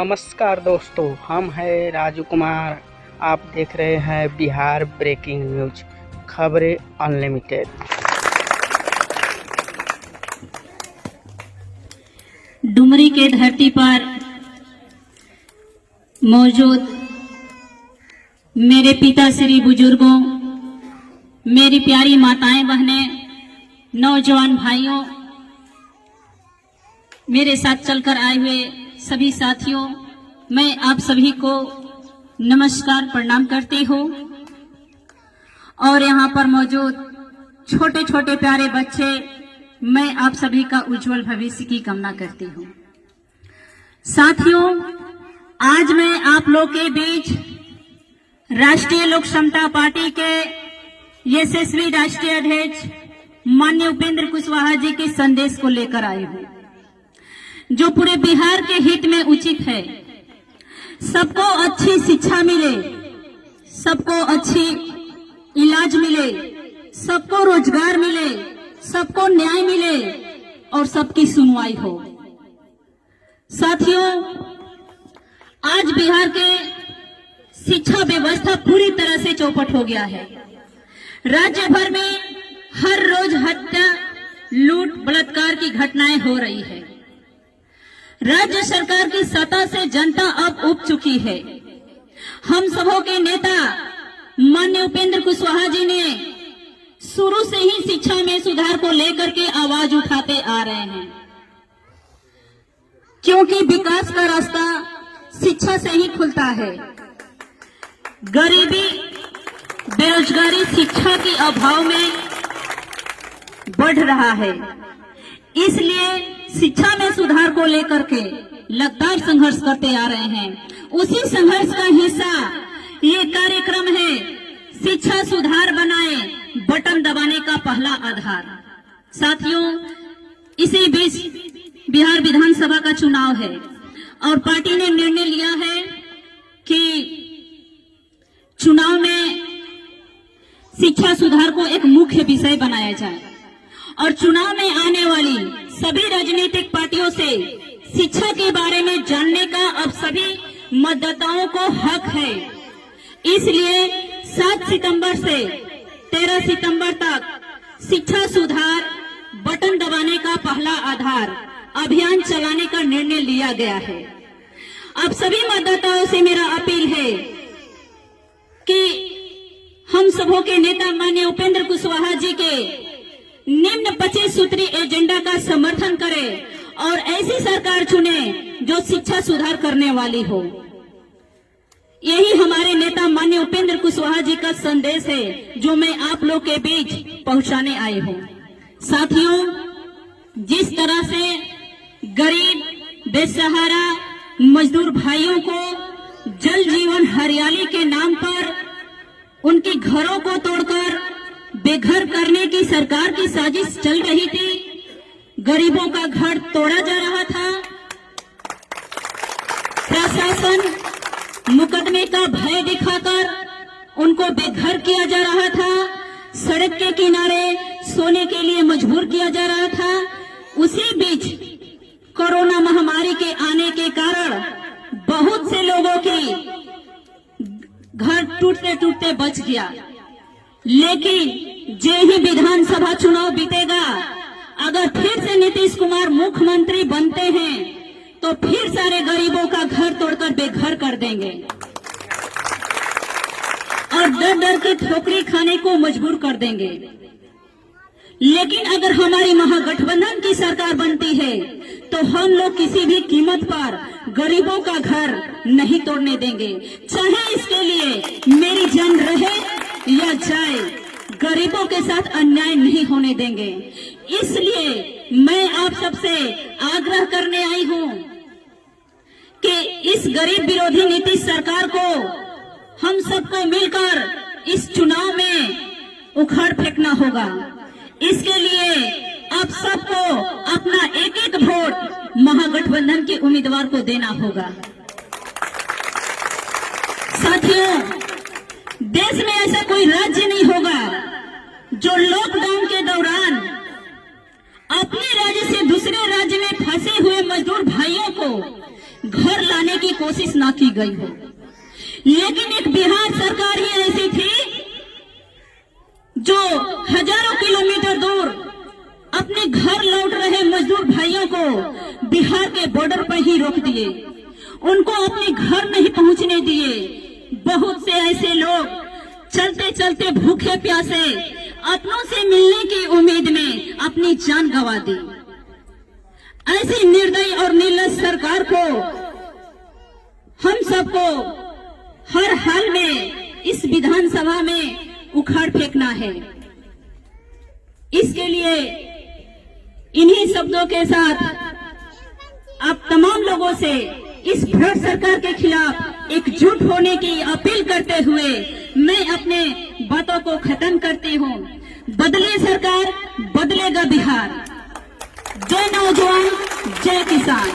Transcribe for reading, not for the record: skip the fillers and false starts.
नमस्कार दोस्तों, हम हैं राजू कुमार। आप देख रहे हैं बिहार ब्रेकिंग न्यूज, खबरें अनलिमिटेड। डुमरी के धरती पर मौजूद मेरे पिता श्री बुजुर्गों, मेरी प्यारी माताएं बहनें, नौजवान भाइयों, मेरे साथ चलकर आए हुए सभी साथियों, मैं आप सभी को नमस्कार प्रणाम करती हूँ। और यहाँ पर मौजूद छोटे छोटे प्यारे बच्चे, मैं आप सभी का उज्जवल भविष्य की कामना करती हूँ। साथियों, आज मैं आप लोग के बीच राष्ट्रीय लोक समता पार्टी के यशस्वी राष्ट्रीय अध्यक्ष माननीय उपेंद्र कुशवाहा जी के संदेश को लेकर आई हूँ, जो पूरे बिहार के हित में उचित है। सबको अच्छी शिक्षा मिले, सबको अच्छी इलाज मिले, सबको रोजगार मिले, सबको न्याय मिले और सबकी सुनवाई हो। साथियों, आज बिहार के शिक्षा व्यवस्था पूरी तरह से चौपट हो गया है। राज्य भर में हर रोज हत्या, लूट, बलात्कार की घटनाएं हो रही है। राज्य सरकार की सत्ता से जनता अब उब चुकी है। हम सबों के नेता माननीय उपेंद्र कुशवाहा जी ने शुरू से ही शिक्षा में सुधार को लेकर के आवाज उठाते आ रहे हैं, क्योंकि विकास का रास्ता शिक्षा से ही खुलता है। गरीबी, बेरोजगारी शिक्षा के अभाव में बढ़ रहा है। इसलिए शिक्षा में सुधार को लेकर के लगातार संघर्ष करते आ रहे हैं। उसी संघर्ष का हिस्सा ये कार्यक्रम है, शिक्षा सुधार बनाए, बटन दबाने का पहला आधार। साथियों, इसी बीच बिहार विधानसभा का चुनाव है और पार्टी ने निर्णय लिया है कि चुनाव में शिक्षा सुधार को एक मुख्य विषय बनाया जाए और चुनाव में आने वाली सभी राजनीतिक पार्टियों से शिक्षा के बारे में जानने का अब सभी मतदाताओं को हक है। इसलिए 7 सितंबर से 13 सितंबर तक शिक्षा सुधार बटन दबाने का पहला आधार अभियान चलाने का निर्णय लिया गया है। अब सभी मतदाताओं से मेरा अपील है कि हम सबों के नेता माननीय उपेंद्र कुशवाहा जी के निम्न 25 सूत्री एजेंडा का समर्थन करें और ऐसी सरकार चुने जो शिक्षा सुधार करने वाली हो। यही हमारे नेता माननीय उपेंद्र कुशवाहा जी का संदेश है, जो मैं आप लोग के बीच पहुंचाने आई हूं। साथियों, जिस तरह से गरीब, बेसहारा मजदूर भाइयों को जल जीवन हरियाली के नाम पर उनके घरों को तोड़कर बेघर करने की सरकार की साजिश चल रही थी, गरीबों का घर तोड़ा जा रहा था, प्रशासन मुकदमे का भय दिखाकर उनको बेघर किया जा रहा था, सड़क के किनारे सोने के लिए मजबूर किया जा रहा था। उसी बीच कोरोना महामारी के आने के कारण बहुत से लोगों की घर टूटते टूटते बच गया। लेकिन जे ही विधानसभा चुनाव बीतेगा, अगर फिर से नीतीश कुमार मुख्यमंत्री बनते हैं तो फिर सारे गरीबों का घर तोड़कर बेघर कर देंगे और दर दर की ठोकरी खाने को मजबूर कर देंगे। लेकिन अगर हमारी महागठबंधन की सरकार बनती है तो हम लोग किसी भी कीमत पर गरीबों का घर नहीं तोड़ने देंगे, चाहे इसके लिए मेरी जान रहे या जाए। गरीबों के साथ अन्याय नहीं होने देंगे। इसलिए मैं आप सबसे आग्रह करने आई हूं कि इस गरीब विरोधी नीतीश सरकार को हम सबको मिलकर इस चुनाव में उखाड़ फेंकना होगा। इसके लिए आप सबको अपना एक एक वोट महागठबंधन के उम्मीदवार को देना होगा। साथियों, देश में ऐसा कोई राज्य नहीं होगा जो लॉकडाउन के दौरान अपने राज्य से दूसरे राज्य में फंसे हुए मजदूर भाइयों को घर लाने की कोशिश ना की गई हो। लेकिन एक बिहार सरकार ही ऐसी थी जो हजारों किलोमीटर दूर अपने घर लौट रहे मजदूर भाइयों को बिहार के बॉर्डर पर ही रोक दिए, उनको अपने घर नहीं पहुंचने दिए। बहुत से ऐसे लोग चलते चलते भूखे प्यासे अपनों से मिलने की उम्मीद में अपनी जान गंवा दी। ऐसी निर्दयी और निर्लज सरकार को हम सबको हर हाल में इस विधानसभा में उखाड़ फेंकना है। इसके लिए इन्हीं शब्दों के साथ आप तमाम लोगों से इस भ्रष्ट सरकार के खिलाफ एकजुट होने की अपील करते हुए मैं अपने बातों को खत्म करती हूँ। बदले सरकार, बदलेगा बिहार। जय नौजवान, जय किसान।